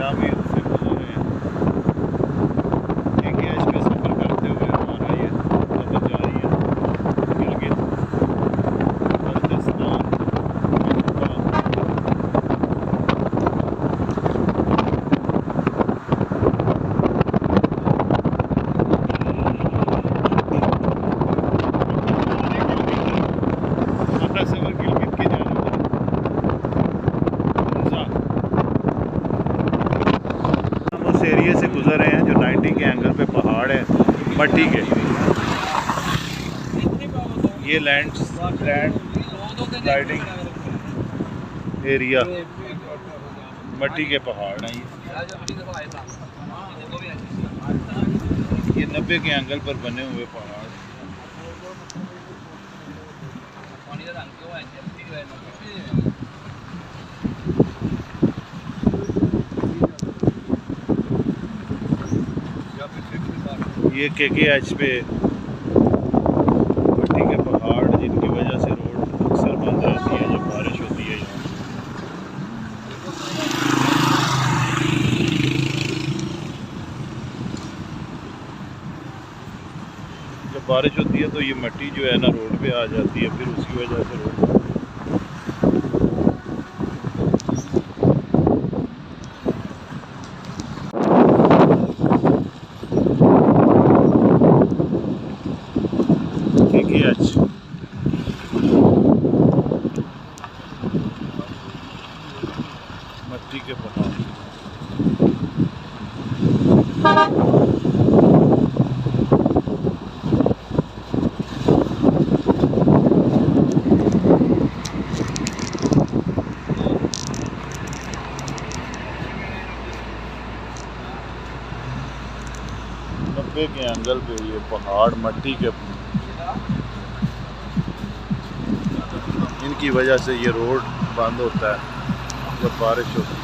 यहाँ भी उससे गुजर रहे हैं। देखिए एच पे सफ़र करते हुए हमारा ये सफ़र जारी है। गिलगित बल्तिस्तान हमारा सफ़र गिलगित की जानिब हम उस एरिए से गुजर रहे हैं जो 90 के एंगल पे पहाड़ है मट्टी के। ये लैंड स्लाइडिंग एरिया मट्टी के पहाड़ हैं। ये 90 के एंगल पर बने हुए पहाड़। ये KKH पे मट्टी के पहाड़ जिनकी वजह से रोड अक्सर बंद रहती है जब बारिश होती है। यहाँ जब बारिश होती है तो ये मट्टी जो है ना रोड पे आ जाती है, फिर उसकी वजह से रोड KKH मट्टी के पहाड़। नब्बे के एंगल पे ये पहाड़ मट्टी के, इनकी वजह से ये रोड बंद होता है जब बारिश होती है।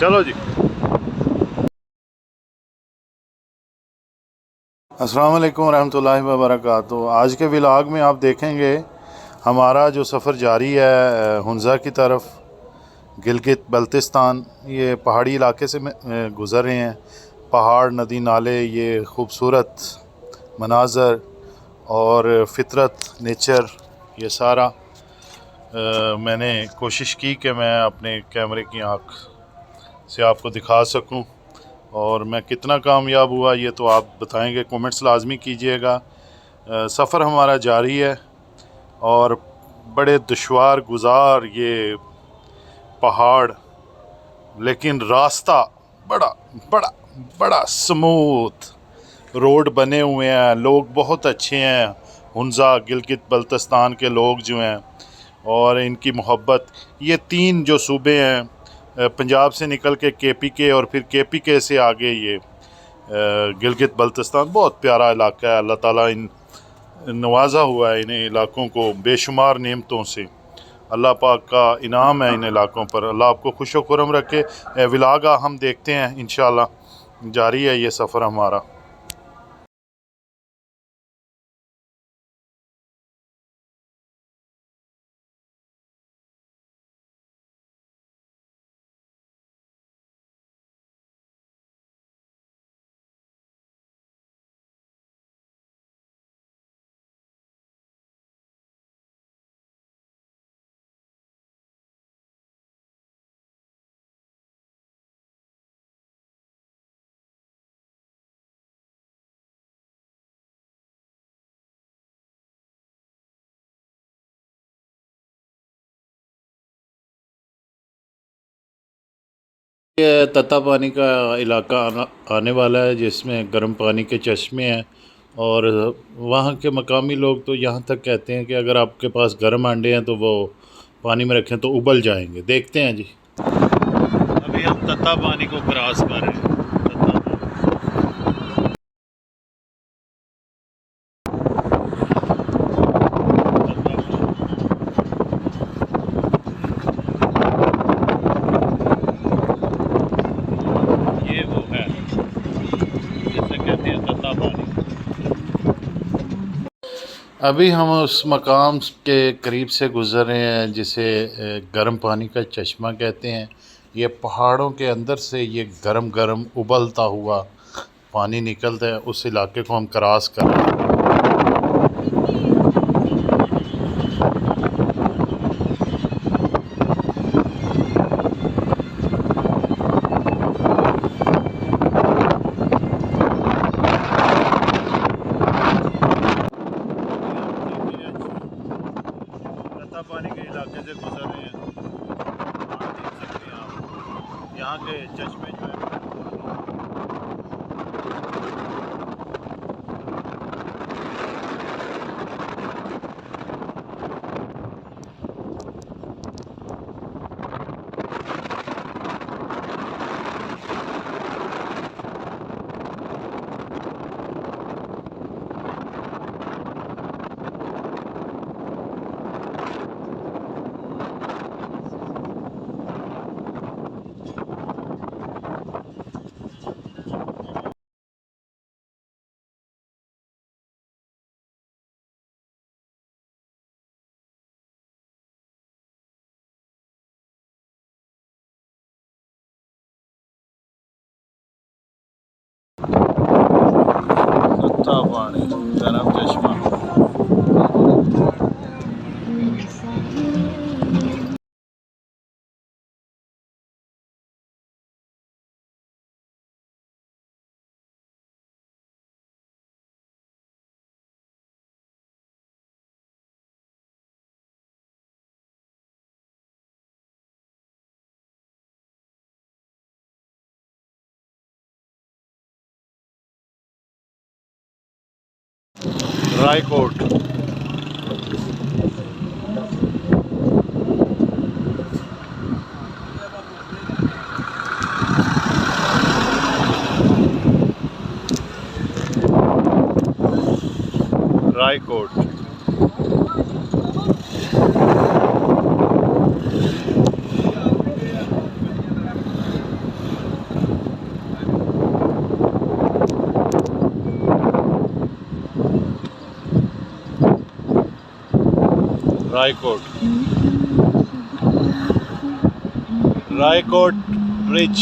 चलो जी। अस्सलाम वालेकुम रहमतुल्लाहि व बरकातहू। आज के व्लॉग में आप देखेंगे हमारा जो सफ़र जारी है हुंज़ा की तरफ, गिलगित बल्तिस्तान। ये पहाड़ी इलाके से गुज़र रहे हैं। पहाड़, नदी, नाले, ये ख़ूबसूरत मनाज़र और फ़ितरत, नेचर, ये सारा मैंने कोशिश की कि मैं अपने कैमरे की आँख से आपको दिखा सकूं। और मैं कितना कामयाब हुआ ये तो आप बताएंगे, कमेंट्स लाजमी कीजिएगा। सफ़र हमारा जारी है और बड़े दुश्वार गुज़ार ये पहाड़, लेकिन रास्ता बड़ा बड़ा बड़ा स्मूथ रोड बने हुए हैं। लोग बहुत अच्छे हैं। हुंज़ा गिलगित बल्तिस्तान के लोग जो हैं और इनकी मोहब्बत, ये तीन जो सूबे हैं, पंजाब से निकल के KPK और फिर KPK से आगे ये गिलगित बल्तिस्तान, बहुत प्यारा इलाका है। अल्लाह ताला इन नवाजा हुआ है इन इलाकों को बेशुमार नेमतों से। अल्लाह पाक का इनाम है इन इलाकों पर। अल्लाह आपको खुश व खुरम रखे। व्लॉग हम देखते हैं, इंशाअल्लाह जारी है ये सफ़र हमारा। ये तत्ता पानी का इलाका आने वाला है जिसमें गर्म पानी के चश्मे हैं और वहाँ के मकामी लोग तो यहाँ तक कहते हैं कि अगर आपके पास गर्म अंडे हैं तो वो पानी में रखें तो उबल जाएंगे। देखते हैं जी। अभी हम तत्ता पानी को क्रॉस कर रहे हैं। ये वो है जिसे कहते हैं तत्ता पानी। अभी हम उस मकाम के करीब से गुज़र रहे हैं जिसे गर्म पानी का चश्मा कहते हैं। ये पहाड़ों के अंदर से ये गरम गरम उबलता हुआ पानी निकलता है। उस इलाके को हम क्रॉस कर रहे हैं। तत्ता पानी के इलाके से गुजर रहे हैं। वहाँ देख सकते हैं आप यहाँ के चश्मे जो है तत्ता पानी गरम चश्मा। रायकोट रायकोट रायकोट रायकोट ब्रिज।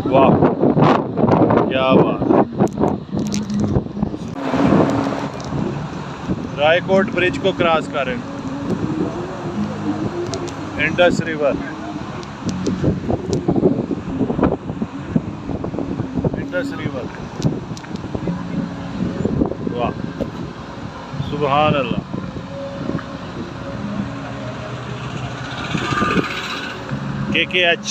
वाह क्या बात। रायकोट ब्रिज को क्रॉस करें। Indus river Indus river. वाह सुभान अल्लाह। KKH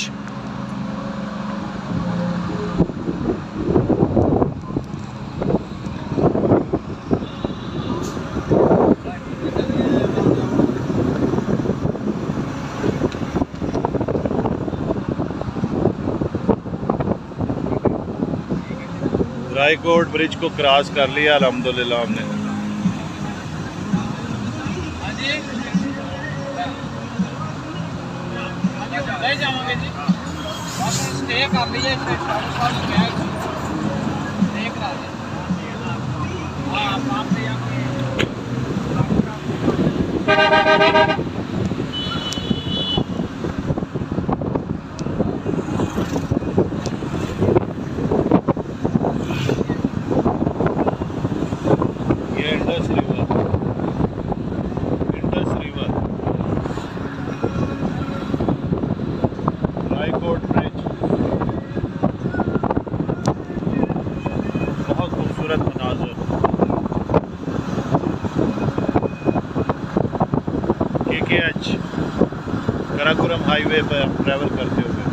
रायकोट ब्रिज को क्रॉस कर लिया अल्हम्दुलिल्लाह हमने। जाओगे जी स्टे कर लीजिए देख रहा है। ये इंडस रिवर रायकोट ब्रिज बहुत खूबसूरत मनाज़र। KKH काराकोरम हाईवे पर ट्रैवल करते हुए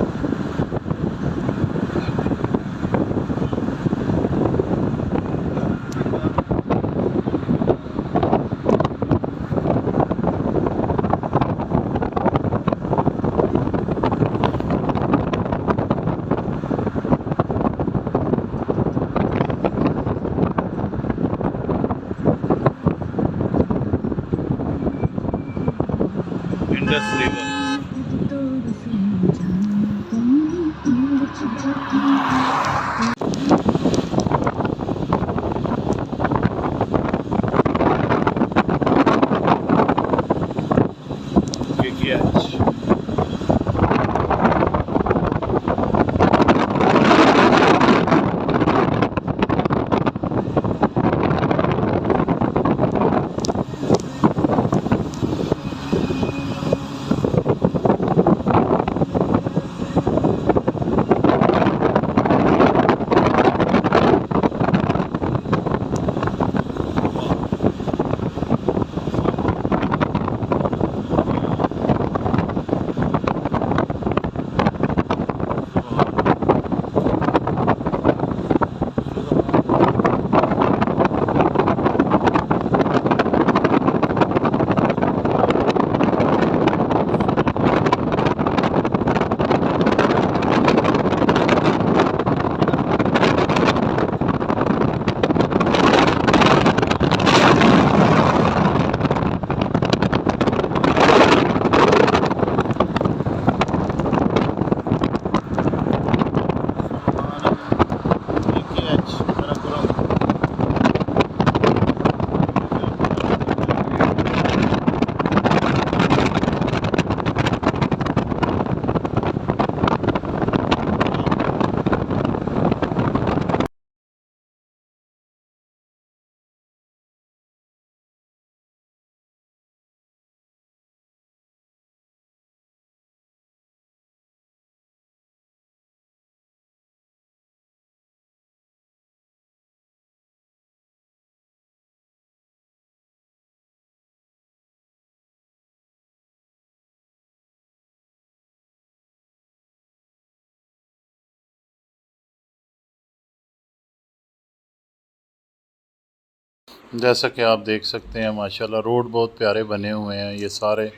जैसा कि आप देख सकते हैं माशाल्लाह रोड बहुत प्यारे बने हुए हैं ये सारे।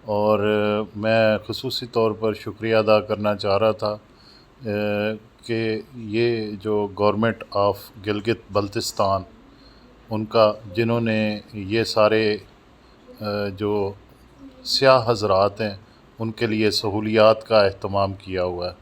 और मैं ख़ुसूसी तौर पर शुक्रिया अदा करना चाह रहा था कि ये जो गवर्नमेंट ऑफ गिलगित बल्तिस्तान उनका, जिन्होंने ये सारे जो सियाह हज़रात हैं उनके लिए सहूलियात का अहतमाम किया हुआ है।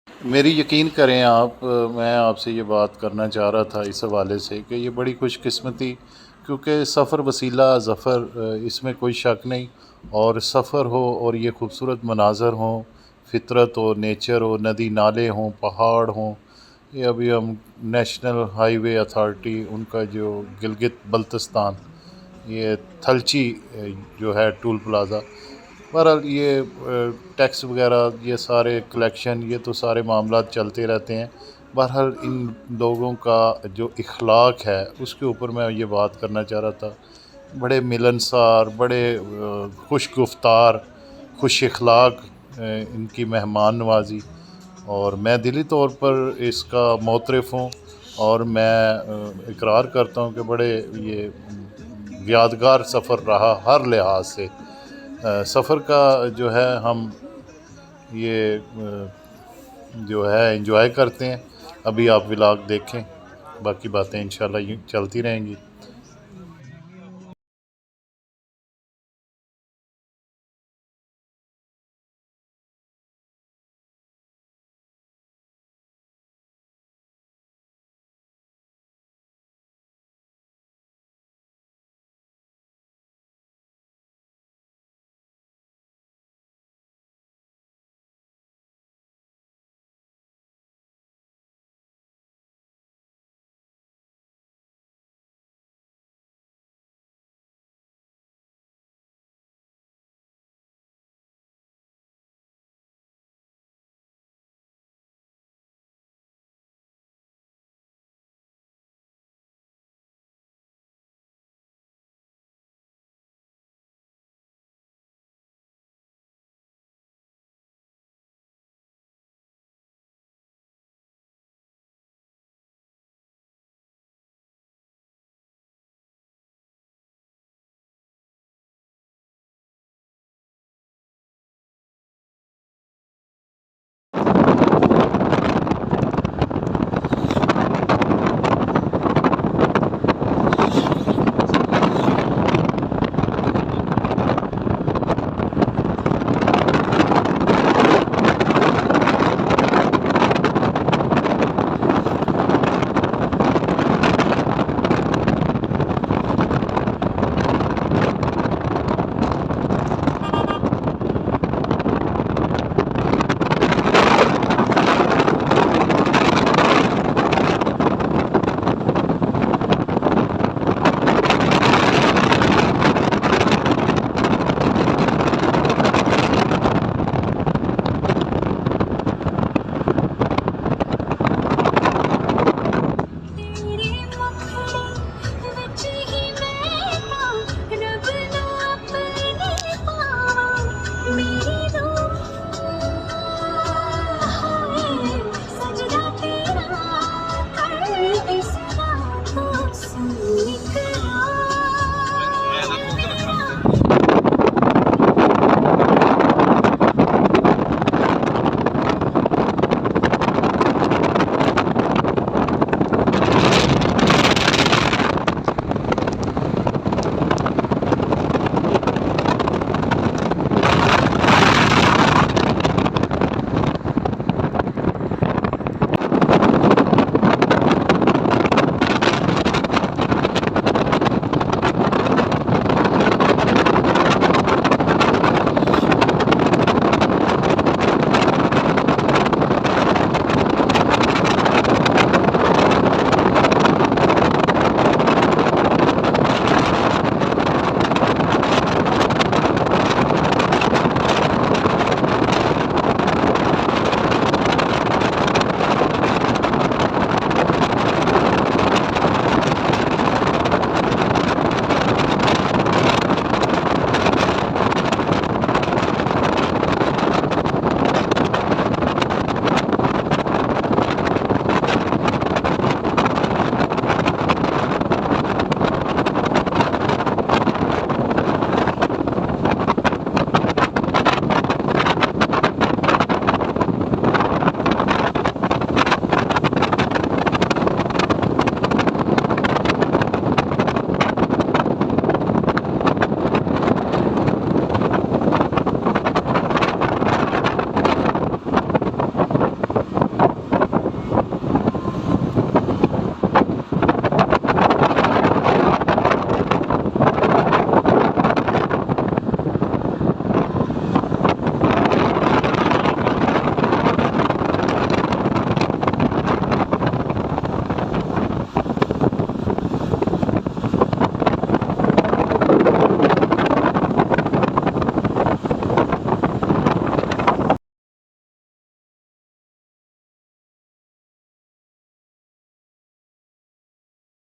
मेरी यकीन करें आप, मैं आपसे ये बात करना चाह रहा था इस हवाले से कि ये बड़ी खुशकिस्मती, क्योंकि सफ़र वसीला ज़फ़र, इसमें कोई शक नहीं। और सफ़र हो और ये खूबसूरत मनाज़र हों, फ़ितरत हो, नेचर हो, नदी नाले हों, पहाड़ हों। ये अभी हम नेशनल हाईवे अथॉरिटी उनका जो गिलगित बल्तिस्तान, ये थलची जो है टूल प्लाज़ा, बहरहाल ये टैक्स वगैरह ये सारे कलेक्शन, ये तो सारे मामला चलते रहते हैं। बहरहाल इन लोगों का जो इखलाक है उसके ऊपर मैं ये बात करना चाह रहा था। बड़े मिलनसार, बड़े खुश गुफ्तार, खुश इखलाक, इनकी मेहमान नवाज़ी, और मैं दिली तौर पर इसका मोतरफ़ हूँ। और मैं इकरार करता हूँ कि बड़े ये यादगार सफ़र रहा हर लिहाज से। सफ़र का जो है हम ये जो है एंजॉय करते हैं। अभी आप व्लॉग देखें, बाकी बातें इंशाल्लाह यूँ चलती रहेंगी।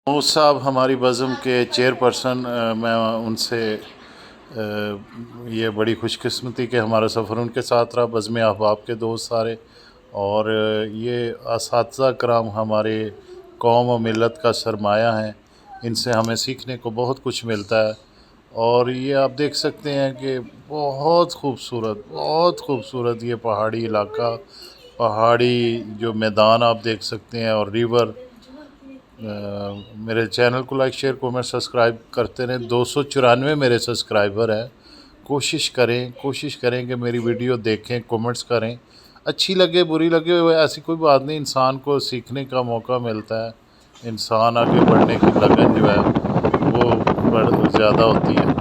महमूद साहब हमारी बज़म के चेयरपर्सन, मैं उनसे ये बड़ी खुशकिस्मती कि हमारा सफ़र उनके साथ रहा। बज़्म अहबाब के दोस्त सारे, और ये असातिज़ा कराम हमारे कौम और मिलत का सरमाया हैं। इनसे हमें सीखने को बहुत कुछ मिलता है। और ये आप देख सकते हैं कि बहुत खूबसूरत ये पहाड़ी इलाका, पहाड़ी जो मैदान आप देख सकते हैं, और रिवर। मेरे चैनल को लाइक शेयर कमेंट सब्सक्राइब करते रहें। 294 मेरे सब्सक्राइबर हैं। कोशिश करें कि मेरी वीडियो देखें, कमेंट्स करें। अच्छी लगे बुरी लगे ऐसी कोई बात नहीं, इंसान को सीखने का मौका मिलता है। इंसान आगे बढ़ने की लगन जो है वो बड़ ज़्यादा होती है।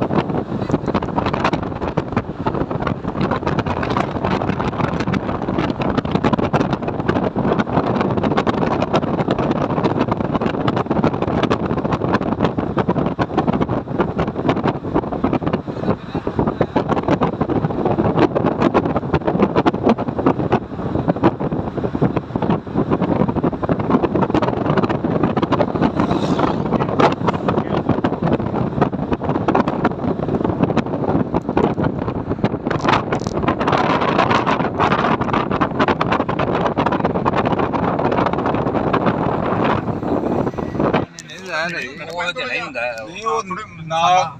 ਉਹ ਜਿਹੜਾ ਹੀ ਹੁੰਦਾ ਨਹੀਂ ਉਹ ਨਾਲ